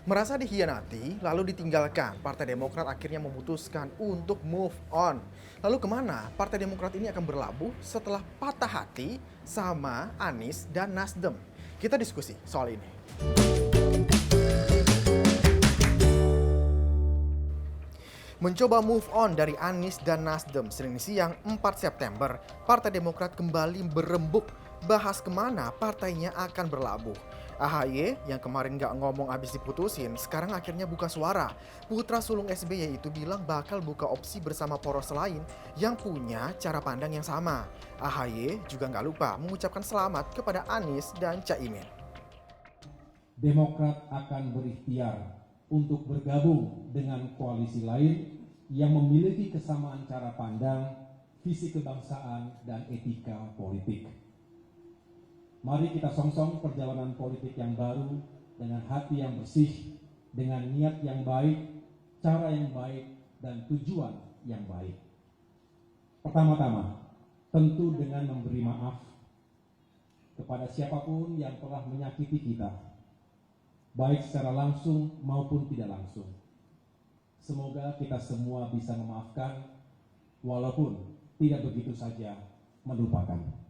Merasa dikhianati, lalu ditinggalkan, Partai Demokrat akhirnya memutuskan untuk move on. Lalu kemana Partai Demokrat ini akan berlabuh setelah patah hati sama Anies dan Nasdem? Kita diskusi soal ini. Mencoba move on dari Anies dan Nasdem, Senin siang 4 September, Partai Demokrat kembali berembuk bahas kemana partainya akan berlabuh. AHY yang kemarin gak ngomong abis diputusin, sekarang akhirnya buka suara. Putra sulung SBY itu bilang bakal buka opsi bersama poros lain yang punya cara pandang yang sama. AHY juga gak lupa mengucapkan selamat kepada Anies dan Caimin. Demokrat akan berikhtiar untuk bergabung dengan koalisi lain yang memiliki kesamaan cara pandang, visi kebangsaan, dan etika politik. Mari kita songsong perjalanan politik yang baru dengan hati yang bersih, dengan niat yang baik, cara yang baik, dan tujuan yang baik. Pertama-tama, tentu dengan memberi maaf kepada siapapun yang telah menyakiti kita, baik secara langsung maupun tidak langsung. Semoga kita semua bisa memaafkan, walaupun tidak begitu saja melupakan.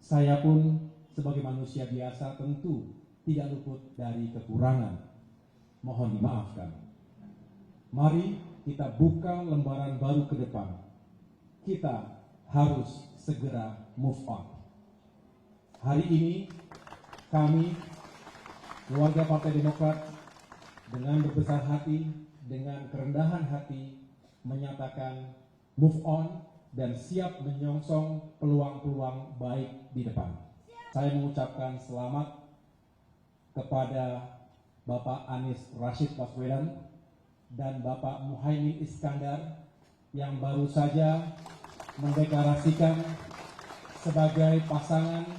Saya pun sebagai manusia biasa tentu tidak luput dari kekurangan. Mohon dimaafkan. Mari kita buka lembaran baru ke depan. Kita harus segera move on. Hari ini kami keluarga Partai Demokrat dengan berbesar hati, dengan kerendahan hati menyatakan move on dan siap menyongsong peluang-peluang baik di depan. Saya mengucapkan selamat kepada Bapak Anies Rashid Baswedan dan Bapak Muhaimin Iskandar yang baru saja mendeklarasikan sebagai pasangan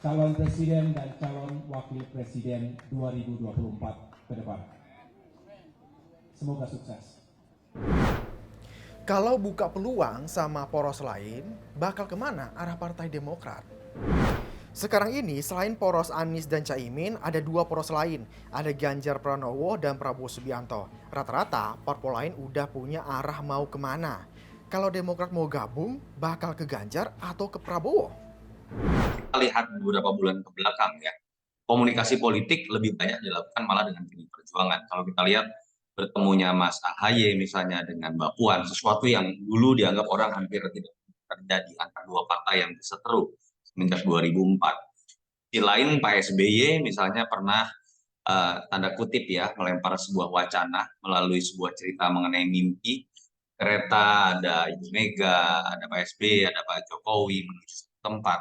calon presiden dan calon wakil presiden 2024 ke depan. Semoga sukses. Kalau buka peluang sama poros lain, bakal kemana arah Partai Demokrat? Sekarang ini selain poros Anies dan Caimin, ada dua poros lain. Ada Ganjar Pranowo dan Prabowo Subianto. Rata-rata parpol lain udah punya arah mau kemana. Kalau Demokrat mau gabung, bakal ke Ganjar atau ke Prabowo? Kita lihat beberapa bulan ke belakang ya, komunikasi politik lebih banyak dilakukan malah dengan PDI Perjuangan. Kalau kita lihat bertemunya Mas AHY misalnya dengan Mbak Puan, sesuatu yang dulu dianggap orang hampir tidak terjadi antara dua partai yang berseteru semenjak 2004. Di lain Pak SBY misalnya pernah tanda kutip ya melempar sebuah wacana melalui sebuah cerita mengenai mimpi kereta, ada Ibu Mega, ada Pak SBY, ada Pak Jokowi menuju satu tempat.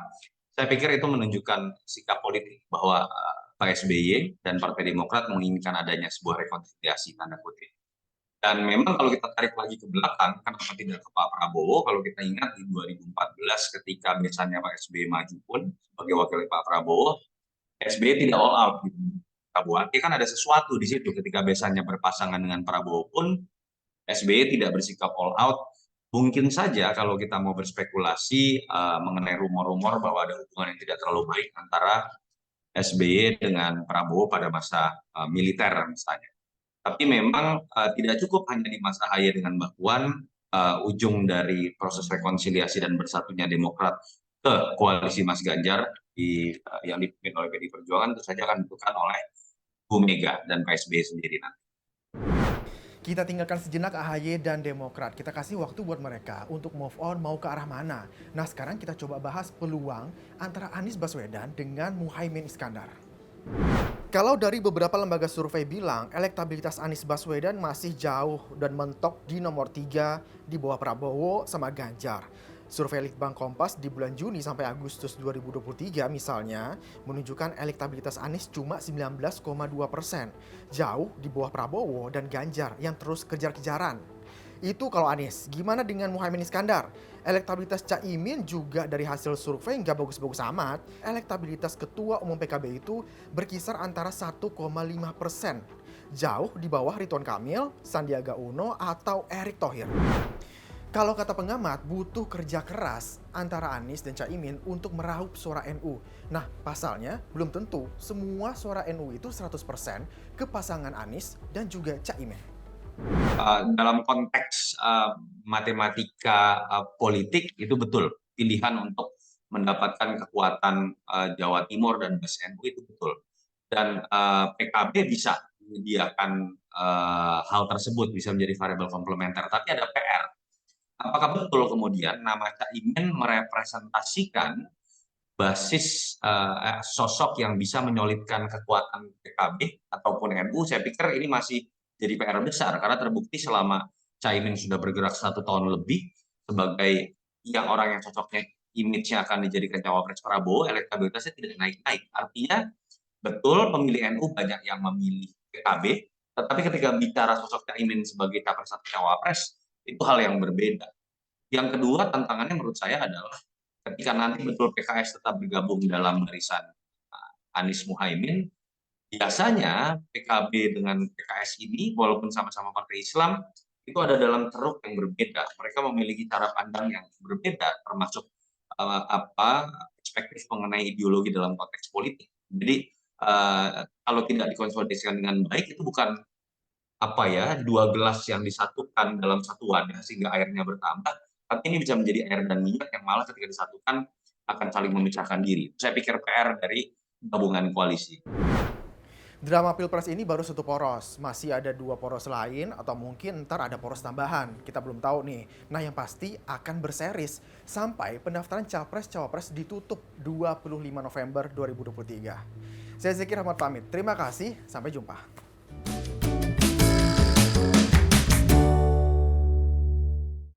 Saya pikir itu menunjukkan sikap politik bahwa Pak SBY dan Partai Demokrat menginginkan adanya sebuah rekonsiliasi tanda kutip. Dan memang kalau kita tarik lagi ke belakang, kenapa tidak ke Pak Prabowo? Kalau kita ingat di 2014 ketika misalnya Pak SBY maju pun sebagai wakil Pak Prabowo, SBY tidak all out gitu. Prabowo kan ada sesuatu di situ ketika besannya berpasangan dengan Prabowo pun SBY tidak bersikap all out. Mungkin saja kalau kita mau berspekulasi mengenai rumor-rumor bahwa ada hubungan yang tidak terlalu baik antara SBY dengan Prabowo pada masa militer misalnya. Tapi memang tidak cukup hanya di masa AHY dengan Mbak Puan, ujung dari proses rekonsiliasi dan bersatunya Demokrat ke koalisi Mas Ganjar yang dipimpin oleh PDI Perjuangan itu saja akan ditentukan oleh Bu Mega dan Pak SBY sendiri nanti. Kita tinggalkan sejenak AHY dan Demokrat. Kita kasih waktu buat mereka untuk move on mau ke arah mana. Nah sekarang kita coba bahas peluang antara Anies Baswedan dengan Muhaimin Iskandar. Kalau dari beberapa lembaga survei bilang elektabilitas Anies Baswedan masih jauh dan mentok di nomor 3 di bawah Prabowo sama Ganjar. Survei Litbang Kompas di bulan Juni sampai Agustus 2023 misalnya menunjukkan elektabilitas Anies cuma 19,2%. Jauh di bawah Prabowo dan Ganjar yang terus kejar-kejaran. Itu kalau Anies. Gimana dengan Muhaimin Iskandar? Elektabilitas Caimin juga dari hasil survei nggak bagus-bagus amat. Elektabilitas Ketua Umum PKB itu berkisar antara 1,5%. Jauh di bawah Ridwan Kamil, Sandiaga Uno, atau Erick Thohir. Kalau kata pengamat, butuh kerja keras antara Anies dan Caimin untuk meraup suara NU. Nah, pasalnya belum tentu semua suara NU itu 100% ke pasangan Anies dan juga Caimin. Dalam konteks matematika politik itu betul, pilihan untuk mendapatkan kekuatan Jawa Timur dan base NU itu betul. Dan PKB bisa menyediakan hal tersebut, bisa menjadi variabel komplementer. Tapi ada PR. Apakah betul kemudian nama Caimin merepresentasikan basis sosok yang bisa menyolidkan kekuatan PKB ataupun NU? Saya pikir ini masih jadi PR besar karena terbukti selama Caimin sudah bergerak 1 tahun lebih sebagai orang yang cocoknya image-nya akan dijadikan cawapres Prabowo, elektabilitasnya tidak naik-naik. Artinya betul pemilih NU banyak yang memilih PKB, tetapi ketika bicara sosok Caimin sebagai capres atau cawapres, itu hal yang berbeda. Yang kedua tantangannya menurut saya adalah ketika nanti betul PKS tetap bergabung dalam barisan Anies Muhaimin, biasanya PKB dengan PKS ini walaupun sama-sama partai Islam itu ada dalam ceruk yang berbeda. Mereka memiliki cara pandang yang berbeda, termasuk perspektif mengenai ideologi dalam konteks politik. Jadi kalau tidak dikonsolidasikan dengan baik itu bukan dua gelas yang disatukan dalam satu wadah sehingga airnya bertambah, tapi ini bisa menjadi air dan minyak yang malah ketika disatukan akan saling memecahkan diri. Saya pikir PR dari gabungan koalisi. Drama Pilpres ini baru satu poros, masih ada 2 poros lain atau mungkin ntar ada poros tambahan, kita belum tahu nih. Nah yang pasti akan berseris sampai pendaftaran Capres-Cawapres ditutup 25 November 2023. Saya Zeki Rahmat pamit, terima kasih, sampai jumpa.